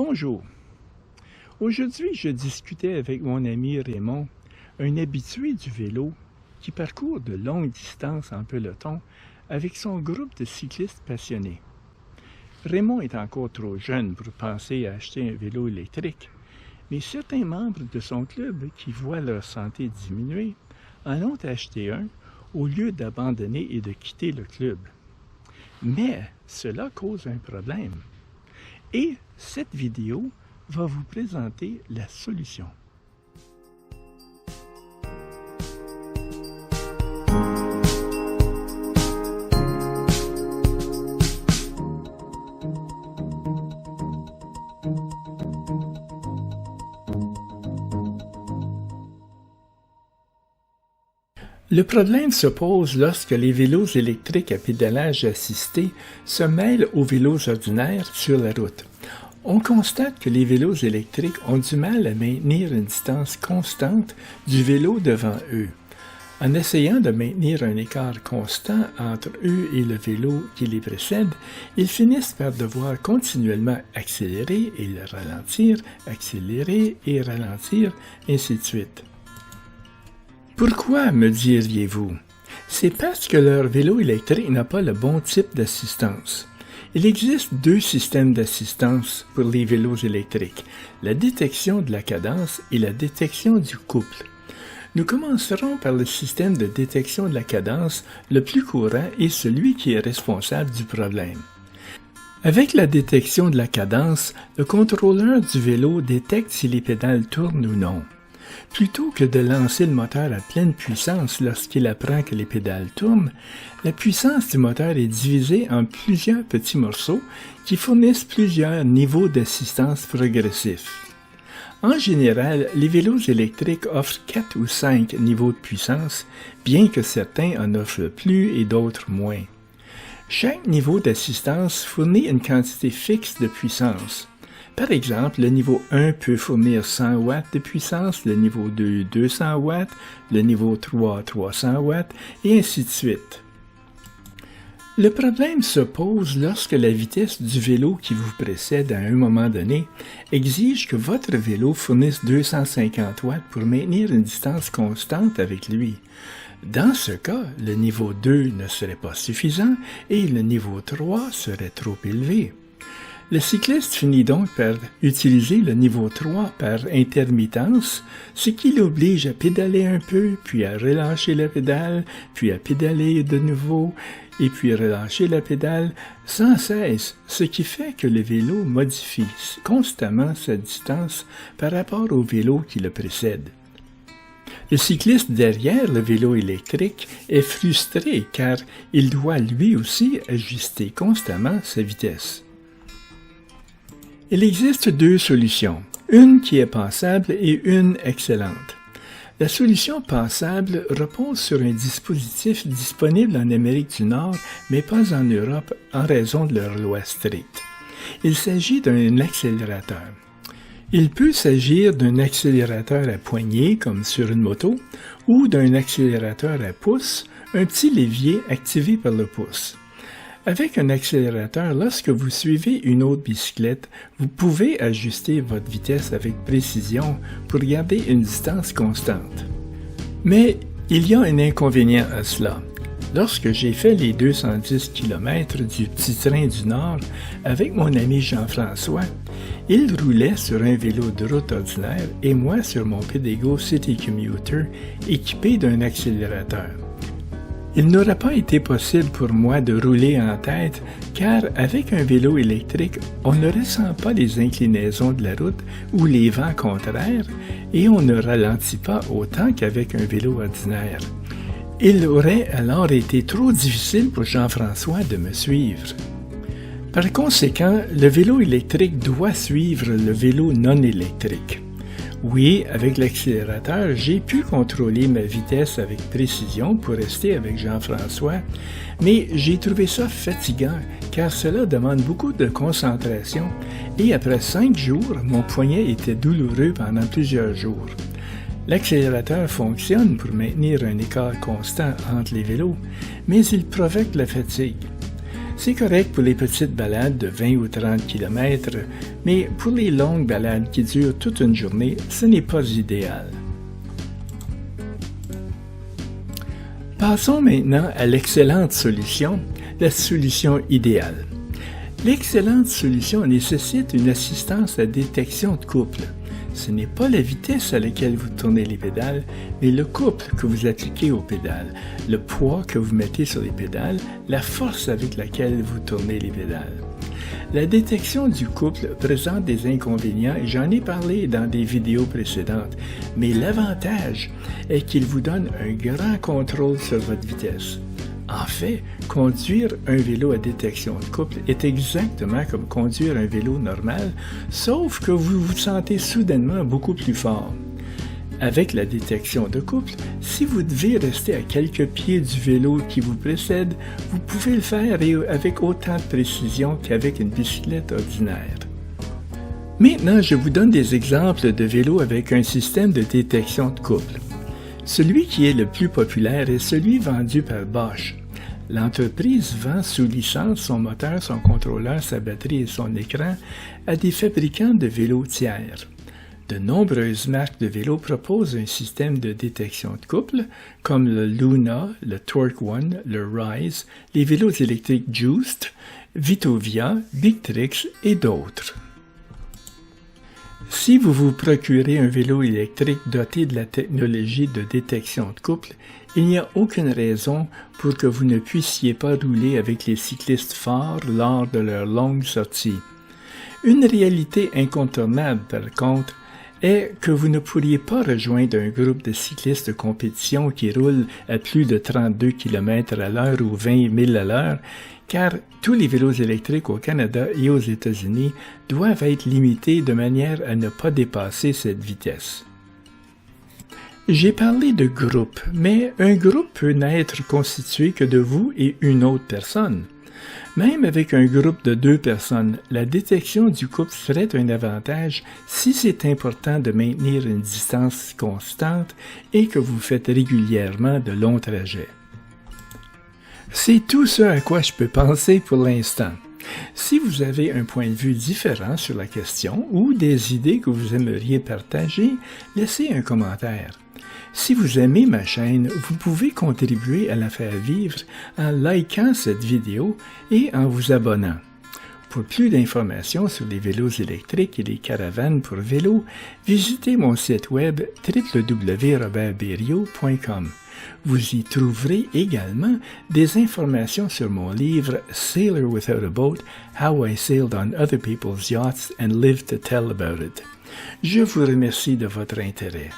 Bonjour. Aujourd'hui, je discutais avec mon ami Raymond, un habitué du vélo qui parcourt de longues distances en peloton avec son groupe de cyclistes passionnés. Raymond est encore trop jeune pour penser à acheter un vélo électrique, mais certains membres de son club qui voient leur santé diminuer en ont acheté un au lieu d'abandonner et de quitter le club. Mais cela cause un problème. Et cette vidéo va vous présenter la solution. Le problème se pose lorsque les vélos électriques à pédalage assisté se mêlent aux vélos ordinaires sur la route. On constate que les vélos électriques ont du mal à maintenir une distance constante du vélo devant eux. En essayant de maintenir un écart constant entre eux et le vélo qui les précède, ils finissent par devoir continuellement accélérer et ralentir, accélérer et ralentir, ainsi de suite. Pourquoi, me diriez-vous? C'est parce que leur vélo électrique n'a pas le bon type d'assistance. Il existe deux systèmes d'assistance pour les vélos électriques, la détection de la cadence et la détection du couple. Nous commencerons par le système de détection de la cadence le plus courant et celui qui est responsable du problème. Avec la détection de la cadence, le contrôleur du vélo détecte si les pédales tournent ou non. Plutôt que de lancer le moteur à pleine puissance lorsqu'il apprend que les pédales tournent, la puissance du moteur est divisée en plusieurs petits morceaux qui fournissent plusieurs niveaux d'assistance progressifs. En général, les vélos électriques offrent 4 ou 5 niveaux de puissance, bien que certains en offrent plus et d'autres moins. Chaque niveau d'assistance fournit une quantité fixe de puissance. Par exemple, le niveau 1 peut fournir 100 watts de puissance, le niveau 2 200 watts, le niveau 3 300 watts, et ainsi de suite. Le problème se pose lorsque la vitesse du vélo qui vous précède à un moment donné exige que votre vélo fournisse 250 watts pour maintenir une distance constante avec lui. Dans ce cas, le niveau 2 ne serait pas suffisant et le niveau 3 serait trop élevé. Le cycliste finit donc par utiliser le niveau 3 par intermittence, ce qui l'oblige à pédaler un peu, puis à relâcher la pédale, puis à pédaler de nouveau, et puis relâcher la pédale sans cesse, ce qui fait que le vélo modifie constamment sa distance par rapport au vélo qui le précède. Le cycliste derrière le vélo électrique est frustré car il doit lui aussi ajuster constamment sa vitesse. Il existe deux solutions, une qui est passable et une excellente. La solution passable repose sur un dispositif disponible en Amérique du Nord, mais pas en Europe en raison de leurs lois strictes. Il s'agit d'un accélérateur. Il peut s'agir d'un accélérateur à poignée, comme sur une moto, ou d'un accélérateur à pouce, un petit levier activé par le pouce. Avec un accélérateur, lorsque vous suivez une autre bicyclette, vous pouvez ajuster votre vitesse avec précision pour garder une distance constante. Mais il y a un inconvénient à cela. Lorsque j'ai fait les 210 km du Petit Train du Nord avec mon ami Jean-François, il roulait sur un vélo de route ordinaire et moi sur mon Pedego City Commuter équipé d'un accélérateur. Il n'aurait pas été possible pour moi de rouler en tête car avec un vélo électrique, on ne ressent pas les inclinaisons de la route ou les vents contraires et on ne ralentit pas autant qu'avec un vélo ordinaire. Il aurait alors été trop difficile pour Jean-François de me suivre. Par conséquent, le vélo électrique doit suivre le vélo non électrique. Oui, avec l'accélérateur, j'ai pu contrôler ma vitesse avec précision pour rester avec Jean-François, mais j'ai trouvé ça fatigant car cela demande beaucoup de concentration et après 5 jours, mon poignet était douloureux pendant plusieurs jours. L'accélérateur fonctionne pour maintenir un écart constant entre les vélos, mais il provoque la fatigue. C'est correct pour les petites balades de 20 ou 30 km, mais pour les longues balades qui durent toute une journée, ce n'est pas idéal. Passons maintenant à l'excellente solution, la solution idéale. L'excellente solution nécessite une assistance à détection de couple. Ce n'est pas la vitesse à laquelle vous tournez les pédales, mais le couple que vous appliquez aux pédales, le poids que vous mettez sur les pédales, la force avec laquelle vous tournez les pédales. La détection du couple présente des inconvénients et j'en ai parlé dans des vidéos précédentes, mais l'avantage est qu'il vous donne un grand contrôle sur votre vitesse. En fait, conduire un vélo à détection de couple est exactement comme conduire un vélo normal, sauf que vous vous sentez soudainement beaucoup plus fort. Avec la détection de couple, si vous devez rester à quelques pieds du vélo qui vous précède, vous pouvez le faire avec autant de précision qu'avec une bicyclette ordinaire. Maintenant, je vous donne des exemples de vélos avec un système de détection de couple. Celui qui est le plus populaire est celui vendu par Bosch. L'entreprise vend sous licence son moteur, son contrôleur, sa batterie et son écran à des fabricants de vélos tiers. De nombreuses marques de vélos proposent un système de détection de couple, comme le Luna, le Torque One, le Rise, les vélos électriques Juiced, Vitovia, Bigtrix et d'autres. Si vous vous procurez un vélo électrique doté de la technologie de détection de couple, il n'y a aucune raison pour que vous ne puissiez pas rouler avec les cyclistes forts lors de leurs longues sorties. Une réalité incontournable, par contre, est que vous ne pourriez pas rejoindre un groupe de cyclistes de compétition qui roulent à plus de 32 km à l'heure ou 20 000 à l'heure, car tous les vélos électriques au Canada et aux États-Unis doivent être limités de manière à ne pas dépasser cette vitesse. J'ai parlé de groupe, mais un groupe peut n'être constitué que de vous et une autre personne. Même avec un groupe de 2 personnes, la détection du couple serait un avantage si c'est important de maintenir une distance constante et que vous faites régulièrement de longs trajets. C'est tout ce à quoi je peux penser pour l'instant. Si vous avez un point de vue différent sur la question ou des idées que vous aimeriez partager, laissez un commentaire. Si vous aimez ma chaîne, vous pouvez contribuer à la faire vivre en likant cette vidéo et en vous abonnant. Pour plus d'informations sur les vélos électriques et les caravanes pour vélo, visitez mon site web www.robertberriot.com. Vous y trouverez également des informations sur mon livre « Sailor Without a Boat – How I Sailed on Other People's Yachts and Lived to Tell About It ». Je vous remercie de votre intérêt.